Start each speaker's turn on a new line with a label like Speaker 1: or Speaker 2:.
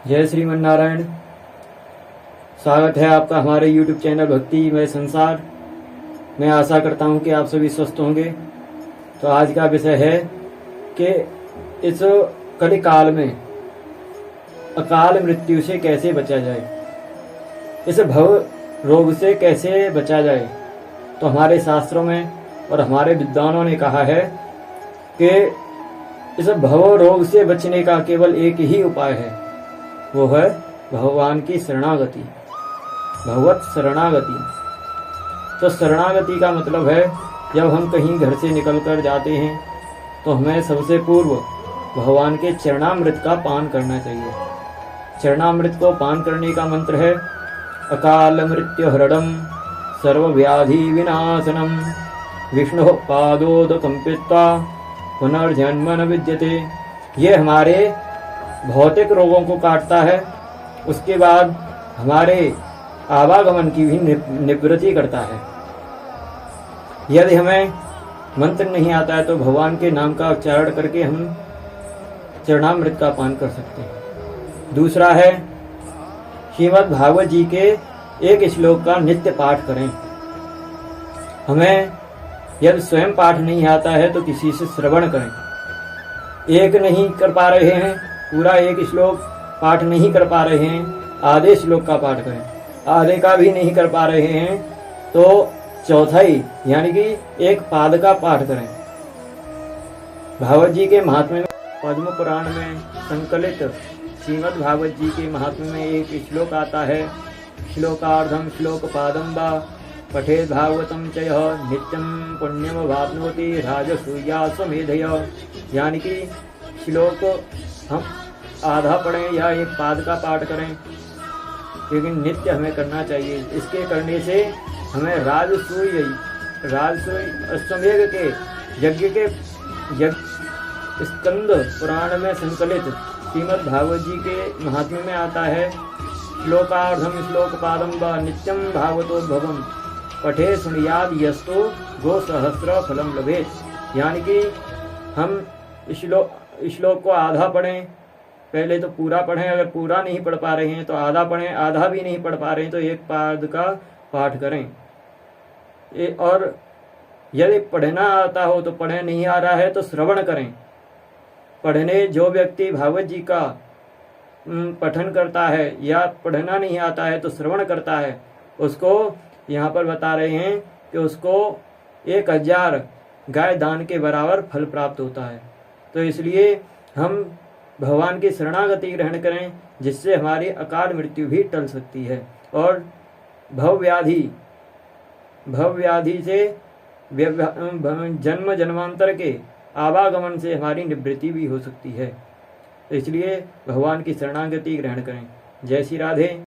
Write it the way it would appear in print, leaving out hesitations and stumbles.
Speaker 1: जय श्रीमन नारायण। स्वागत है आपका हमारे YouTube चैनल भक्तिमय संसार। मैं आशा करता हूं कि आप सभी स्वस्थ होंगे। तो आज का विषय है कि इस कलिकाल में अकाल मृत्यु से कैसे बचा जाए, इस भव रोग से कैसे बचा जाए। तो हमारे शास्त्रों में और हमारे विद्वानों ने कहा है कि इस भव रोग से बचने का केवल एक ही उपाय है, वो है भगवान की शरणागति, भगवत शरणागति। तो शरणागति का मतलब है जब हम कहीं घर से निकलकर जाते हैं तो हमें सबसे पूर्व भगवान के चरणामृत का पान करना चाहिए। चरणामृत को पान करने का मंत्र है अकाल मृत्यु हरणम सर्वव्याधि विनाशनम विष्णु पादोदकं पीत्वा पुनर्जन्म न विद्यते। ये हमारे भौतिक रोगों को काटता है, उसके बाद हमारे आवागमन की भी निवृत्ति करता है। यदि हमें मंत्र नहीं आता है तो भगवान के नाम का उच्चारण करके हम चरणामृत का पान कर सकते हैं। दूसरा है श्रीमद् भागवत जी के एक श्लोक का नित्य पाठ करें। हमें यदि स्वयं पाठ नहीं आता है तो किसी से श्रवण करें। एक नहीं कर पा रहे हैं, पूरा एक श्लोक पाठ नहीं कर पा रहे हैं, आधे श्लोक का पाठ करें। आधे का भी नहीं कर पा रहे हैं तो चौथाई यानी कि एक पाद का पाठ करें। भागवत जी के महात्म्य में पद्म पुराण में संकलित श्रीमद् भागवत जी के महात्म्य में एक श्लोक आता है श्लोकार्धम श्लोक पादम वा पठेद भागवतम च यः नित्यं पुण्यम वाप्नोति राजसूया स्वमेधय। यानी कि श्लोक हम आधा पढ़ें या एक पाद का पाठ करें, लेकिन नित्य हमें करना चाहिए। इसके करने से हमें राजसूय अश्वमेध के यज्ञ स्कंद पुराण में संकलित श्रीमद् भागवत जी के महात्म्य में आता है श्लोकार्धम श्लोक पादम व नित्यम भागवतोद्भवम पठे सुनियाद यस्तो गो सहस्र फलम लभेत। यानी कि हम श्लोक को आधा पढ़ें, पहले तो पूरा पढ़ें, अगर पूरा नहीं पढ़ पा रहे हैं तो आधा पढ़ें, आधा भी नहीं पढ़ पा रहे हैं तो एक पाद का पाठ करें। और यदि पढ़ना आता हो तो पढ़ें, नहीं आ रहा है तो श्रवण करें। पढ़ने जो व्यक्ति भागवत जी का पठन करता है या पढ़ना नहीं आता है तो श्रवण करता है, उसको यहाँ पर बता रहे हैं कि उसको 1000 गाय दान के बराबर फल प्राप्त होता है। तो इसलिए हम भगवान की शरणागति ग्रहण करें, जिससे हमारी अकाल मृत्यु भी टल सकती है और भव व्याधि से जन्म जन्मांतर के आवागमन से हमारी निवृत्ति भी हो सकती है। तो इसलिए भगवान की शरणागति ग्रहण करें। जय श्री राधे।